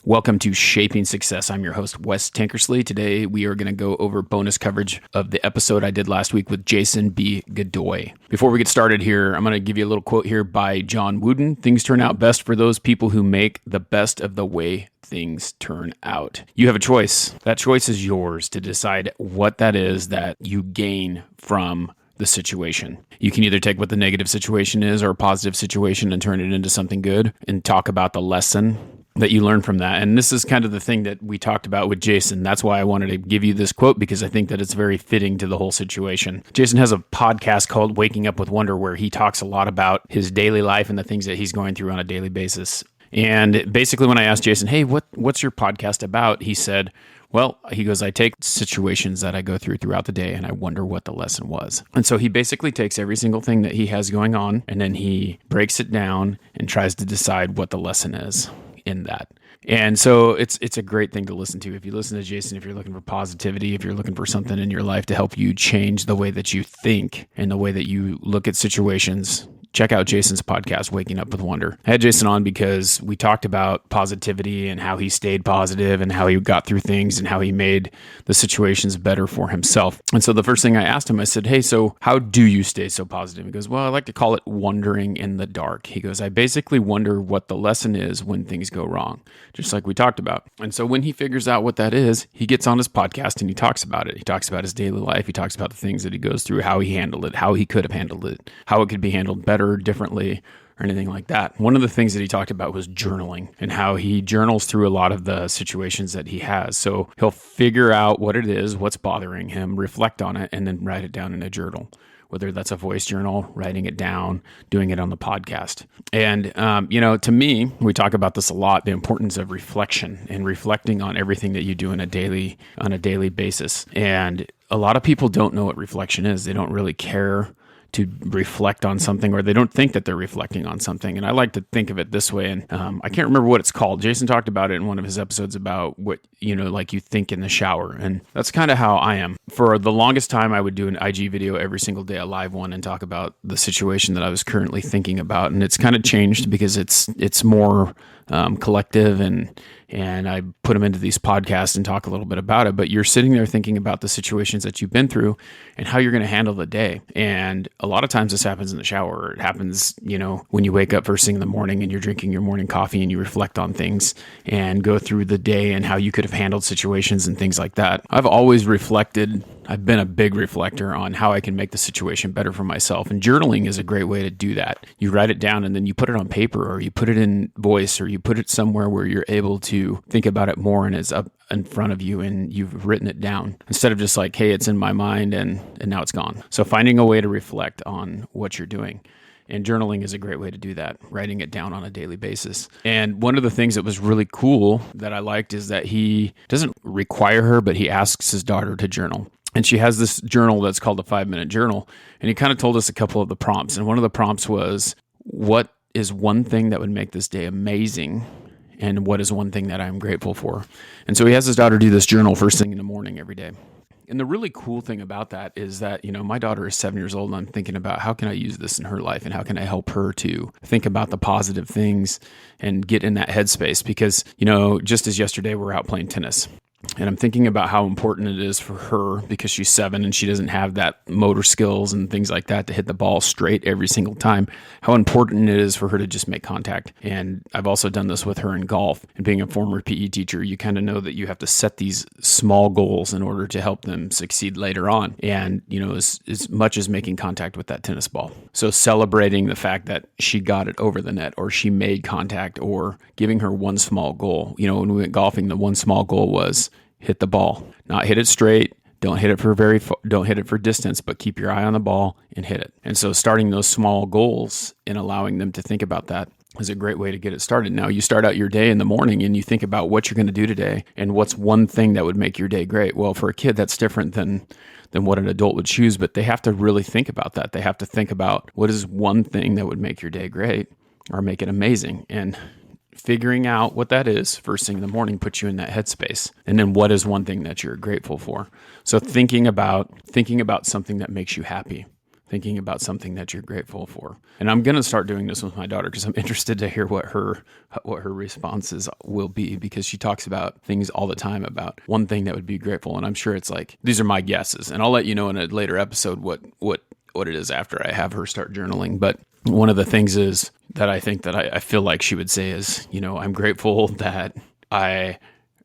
Welcome to Shaping Success. I'm your host, Wes Tankersley. Today, we are going to go over bonus coverage of the episode I did last week with Jason B Godoy. Before we get started here, I'm going to give you a little quote here by John Wooden. Things turn out best for those people who make the best of the way things turn out. You have a choice. That choice is yours to decide what that is that you gain from the situation. You can either take what the negative situation is or a positive situation and turn it into something good and talk about the lesson that you learn from that. And this is kind of the thing that we talked about with Jason. That's why I wanted to give you this quote, because I think that it's very fitting to the whole situation. Jason has a podcast called Waking Up with Wonder, where he talks a lot about his daily life and the things that he's going through on a daily basis. And basically when I asked Jason, hey, what's your podcast about? He said, he goes, I take situations that I go throughout the day and I wonder what the lesson was. And so he basically takes every single thing that he has going on and then he breaks it down and tries to decide what the lesson is in that. And so it's a great thing to listen to. If you listen to Jason, if you're looking for positivity, if you're looking for something in your life to help you change the way that you think and the way that you look at situations, check out Jason's podcast, Waking Up with Wonder. I had Jason on because we talked about positivity and how he stayed positive and how he got through things and how he made the situations better for himself. And so the first thing I asked him, I said, hey, so how do you stay so positive? He goes, well, I like to call it wondering in the dark. He goes, I basically wonder what the lesson is when things go wrong, just like we talked about. And so when he figures out what that is, he gets on his podcast and he talks about it. He talks about his daily life. He talks about the things that he goes through, how he handled it, how he could have handled it, how it could be handled better, differently, or anything like that. One of the things that he talked about was journaling and how he journals through a lot of the situations that he has. So he'll figure out what it is, what's bothering him, reflect on it, and then write it down in a journal. Whether that's a voice journal, writing it down, doing it on the podcast. And, to me, we talk about this a lot, the importance of reflection and reflecting on everything that you do on a daily basis. And a lot of people don't know what reflection is. They don't really care to reflect on something, or they don't think that they're reflecting on something. And I like to think of it this way. And I can't remember what it's called. Jason talked about it in one of his episodes about what, like you think in the shower. And that's kind of how I am. For the longest time, I would do an IG video every single day, a live one, and talk about the situation that I was currently thinking about. And it's kind of changed because it's more collective and I put them into these podcasts and talk a little bit about it. But you're sitting there thinking about the situations that you've been through and how you're going to handle the day. And a lot of times this happens in the shower. It happens, when you wake up first thing in the morning and you're drinking your morning coffee and you reflect on things and go through the day and how you could have handled situations and things like that. I've always reflected. I've been a big reflector on how I can make the situation better for myself. And journaling is a great way to do that. You write it down and then you put it on paper, or you put it in voice, or you put it somewhere where you're able to think about it more and it's up in front of you and you've written it down, instead of just like, hey, it's in my mind and now it's gone. So finding a way to reflect on what you're doing. And journaling is a great way to do that, writing it down on a daily basis. And one of the things that was really cool that I liked is that he doesn't require her, but he asks his daughter to journal. And she has this journal that's called a 5-minute journal. And he kind of told us a couple of the prompts. And one of the prompts was, what is one thing that would make this day amazing? And what is one thing that I'm grateful for? And so he has his daughter do this journal first thing in the morning every day. And the really cool thing about that is that, my daughter is 7 years old and I'm thinking about how can I use this in her life and how can I help her to think about the positive things and get in that headspace? Because, just as yesterday, we're out playing tennis. And I'm thinking about how important it is for her, because she's 7 and she doesn't have that motor skills and things like that to hit the ball straight every single time, how important it is for her to just make contact. And I've also done this with her in golf. And being a former PE teacher, you kind of know that you have to set these small goals in order to help them succeed later on. And, as much as making contact with that tennis ball. So celebrating the fact that she got it over the net, or she made contact, or giving her one small goal. When we went golfing, the one small goal was hit the ball, not hit it straight. Don't hit it don't hit it for distance, but keep your eye on the ball and hit it. And so starting those small goals and allowing them to think about that is a great way to get it started. Now, you start out your day in the morning and you think about what you're going to do today and what's one thing that would make your day great. Well, for a kid, that's different than what an adult would choose, but they have to really think about that. They have to think about what is one thing that would make your day great or make it amazing. And figuring out what that is first thing in the morning puts you in that headspace. And then what is one thing that you're grateful for? So thinking about something that makes you happy. thinking about something that you're grateful for. And I'm going to start doing this with my daughter because I'm interested to hear what her responses will be, because she talks about things all the time about one thing that would be grateful. And I'm sure it's like, these are my guesses, and I'll let you know in a later episode what it is after I have her start journaling. But one of the things is that I think that I feel like she would say is, I'm grateful that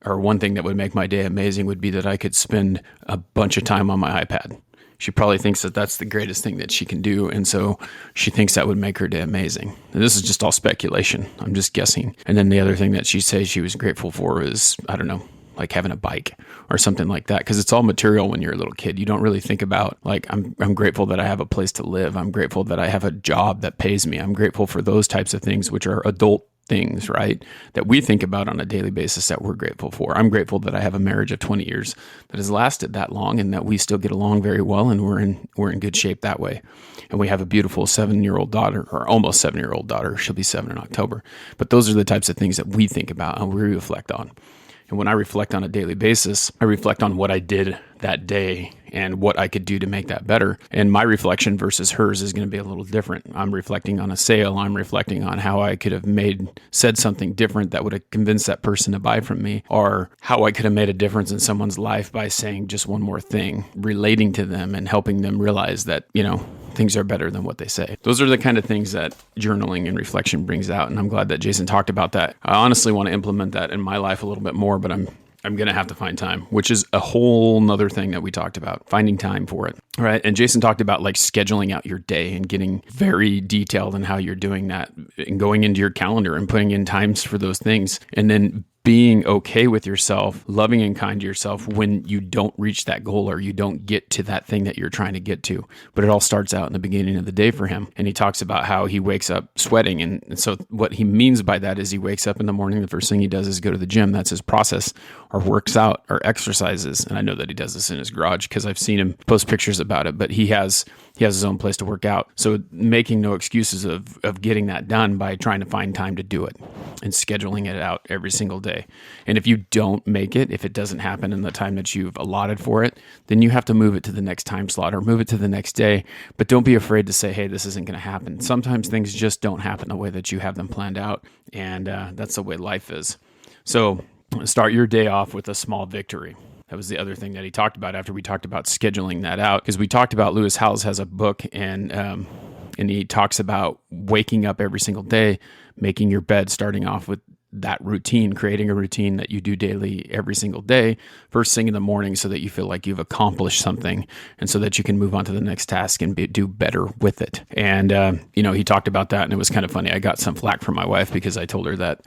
one thing that would make my day amazing would be that I could spend a bunch of time on my iPad. She probably thinks that that's the greatest thing that she can do. And so she thinks that would make her day amazing. And this is just all speculation. I'm just guessing. And then the other thing that she says she was grateful for is, I don't know, like having a bike or something like that. Because it's all material when you're a little kid. You don't really think about, like, I'm grateful that I have a place to live. I'm grateful that I have a job that pays me. I'm grateful for those types of things, which are adult things, right? That we think about on a daily basis that we're grateful for. I'm grateful that I have a marriage of 20 years that has lasted that long, and that we still get along very well, and we're in good shape that way. And we have a beautiful 7-year-old daughter, or almost 7-year-old daughter. She'll be 7 in October. But those are the types of things that we think about and we reflect on. And when I reflect on a daily basis, I reflect on what I did that day and what I could do to make that better. And my reflection versus hers is going to be a little different. I'm reflecting on a sale. I'm reflecting on how I could have said something different that would have convinced that person to buy from me, or how I could have made a difference in someone's life by saying just one more thing, relating to them and helping them realize that, things are better than what they say. Those are the kind of things that journaling and reflection brings out. And I'm glad that Jason talked about that. I honestly want to implement that in my life a little bit more, but I'm going to have to find time, which is a whole nother thing that we talked about, finding time for it. All right. And Jason talked about like scheduling out your day and getting very detailed in how you're doing that, and going into your calendar and putting in times for those things. And then being okay with yourself, loving and kind to yourself when you don't reach that goal or you don't get to that thing that you're trying to get to. But it all starts out in the beginning of the day for him. And he talks about how he wakes up sweating. And so what he means by that is he wakes up in the morning, the first thing he does is go to the gym. That's his process, or works out or exercises. And I know that he does this in his garage because I've seen him post pictures about it, but he has his own place to work out. So making no excuses of getting that done by trying to find time to do it and scheduling it out every single day. And if you don't make it, if it doesn't happen in the time that you've allotted for it, then you have to move it to the next time slot or move it to the next day. But don't be afraid to say, hey, this isn't going to happen. Sometimes things just don't happen the way that you have them planned out. And that's the way life is. So start your day off with a small victory. That was the other thing that he talked about after we talked about scheduling that out, because we talked about Lewis Howes has a book, and he talks about waking up every single day, making your bed, starting off with that routine, creating a routine that you do daily every single day, first thing in the morning, so that you feel like you've accomplished something and so that you can move on to the next task and do better with it. And, he talked about that, and it was kind of funny. I got some flack from my wife because I told her that,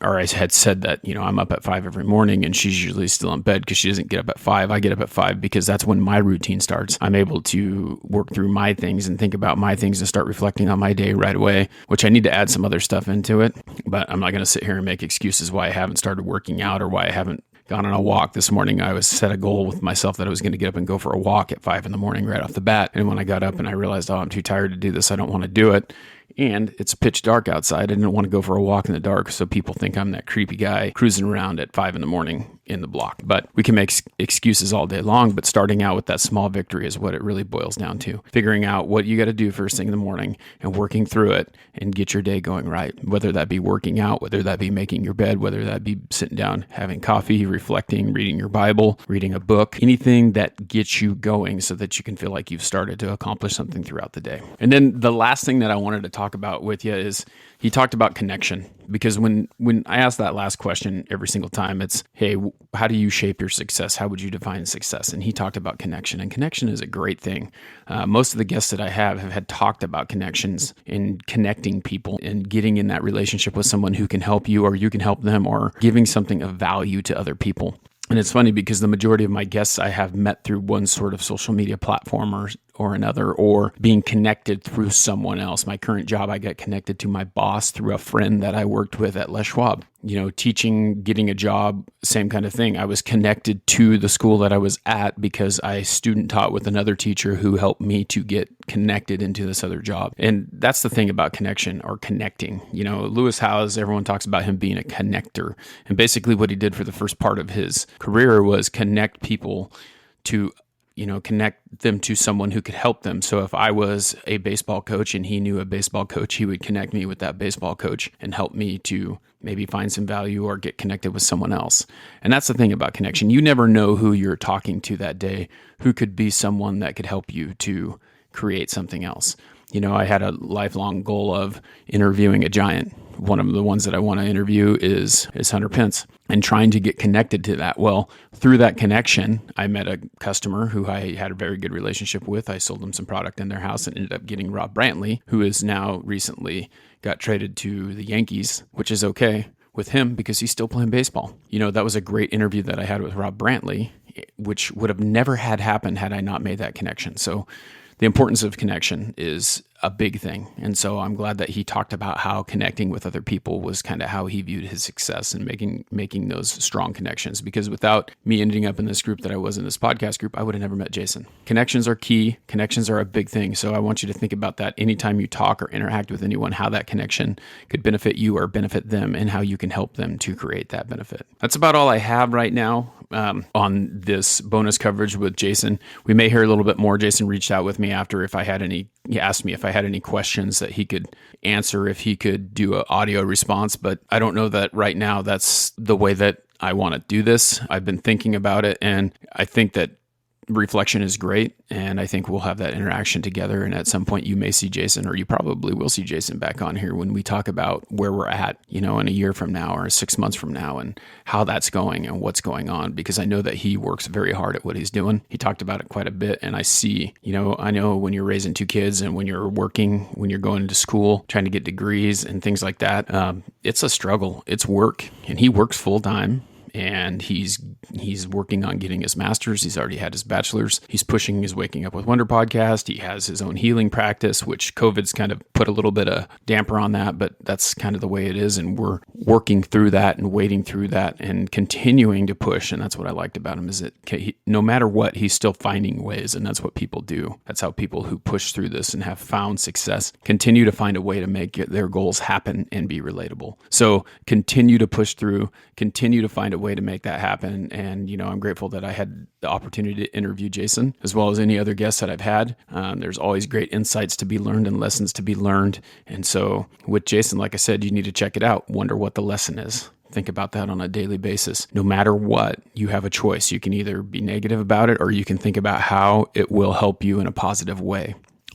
or I had said that, I'm up at 5 every morning, and she's usually still in bed because she doesn't get up at 5. I get up at 5 because that's when my routine starts. I'm able to work through my things and think about my things and start reflecting on my day right away, which I need to add some other stuff into it, but I'm not going to sit here and make excuses why I haven't started working out or why I haven't gone on a walk. This morning, I set a goal with myself that I was going to get up and go for a walk at 5 in the morning right off the bat. And when I got up and I realized, I'm too tired to do this, I don't want to do it. And it's pitch dark outside. I didn't want to go for a walk in the dark, so people think I'm that creepy guy cruising around at 5 in the morning in the block. But we can make excuses all day long, but starting out with that small victory is what it really boils down to. Figuring out what you got to do first thing in the morning and working through it and get your day going right. Whether that be working out, whether that be making your bed, whether that be sitting down, having coffee, reflecting, reading your Bible, reading a book, anything that gets you going so that you can feel like you've started to accomplish something throughout the day. And then the last thing that I wanted to talk about with you is he talked about connection, because when I ask that last question every single time, it's, hey, how do you shape your success? How would you define success? And he talked about connection, and connection is a great thing. Most of the guests that I have had talked about connections and connecting people and getting in that relationship with someone who can help you or you can help them, or giving something of value to other people. And it's funny because the majority of my guests I have met through one sort of social media platform or another, or being connected through someone else. My current job, I got connected to my boss through a friend that I worked with at Les Schwab. Teaching, getting a job, same kind of thing. I was connected to the school that I was at because I student taught with another teacher who helped me to get connected into this other job. And that's the thing about connection, or connecting. Lewis Howes, everyone talks about him being a connector. And basically what he did for the first part of his career was connect people to connect them to someone who could help them. So if I was a baseball coach and he knew a baseball coach, he would connect me with that baseball coach and help me to maybe find some value or get connected with someone else. And that's the thing about connection. You never know who you're talking to that day, who could be someone that could help you to create something else. I had a lifelong goal of interviewing a giant. One of the ones that I want to interview is Hunter Pence, and trying to get connected to that. Well, through that connection, I met a customer who I had a very good relationship with. I sold them some product in their house and ended up getting Rob Brantley, who is now recently got traded to the Yankees, which is okay with him because he's still playing baseball. That was a great interview that I had with Rob Brantley, which would have never happened had I not made that connection. So the importance of connection is a big thing. And so I'm glad that he talked about how connecting with other people was kind of how he viewed his success and making those strong connections. Because without me ending up in this group that I was in, this podcast group, I would have never met Jason. Connections are key. Connections are a big thing. So I want you to think about that anytime you talk or interact with anyone, how that connection could benefit you or benefit them and how you can help them to create that benefit. That's about all I have right now on this bonus coverage with Jason. We may hear a little bit more. Jason reached out with me after he asked me if I had any questions that he could answer, if he could do an audio response, but I don't know that right now that's the way that I want to do this. I've been thinking about it, and I think that reflection is great, and I think we'll have that interaction together. And at some point you may see Jason, or you probably will see Jason back on here when we talk about where we're at, in a year from now or 6 months from now, and how that's going and what's going on, because I know that he works very hard at what he's doing. He talked about it quite a bit, and I see, I know when you're raising 2 kids and when you're working, when you're going to school, trying to get degrees and things like that, it's a struggle. It's work, and he works full time. And he's working on getting his master's. He's already had his bachelor's. He's pushing his Waking Up with Wonder podcast. He has his own healing practice, which COVID's kind of put a little bit of damper on that, but that's kind of the way it is. And we're working through that and wading through that and continuing to push. And that's what I liked about him, is that no matter what, he's still finding ways. And that's what people do. That's how people who push through this and have found success continue to find a way to make their goals happen and be relatable. So continue to push through, continue to find a way to make that happen. And, I'm grateful that I had the opportunity to interview Jason, as well as any other guests that I've had. There's always great insights to be learned and lessons to be learned. And so with Jason, like I said, you need to check it out. Wonder what the lesson is. Think about that on a daily basis. No matter what, you have a choice. You can either be negative about it, or you can think about how it will help you in a positive way.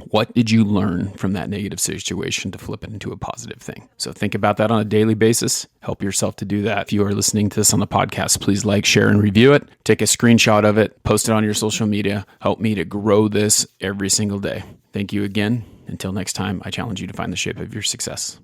What did you learn from that negative situation to flip it into a positive thing? So think about that on a daily basis. Help yourself to do that. If you are listening to this on the podcast, please like, share, and review it. Take a screenshot of it. Post it on your social media. Help me to grow this every single day. Thank you again. Until next time, I challenge you to find the shape of your success.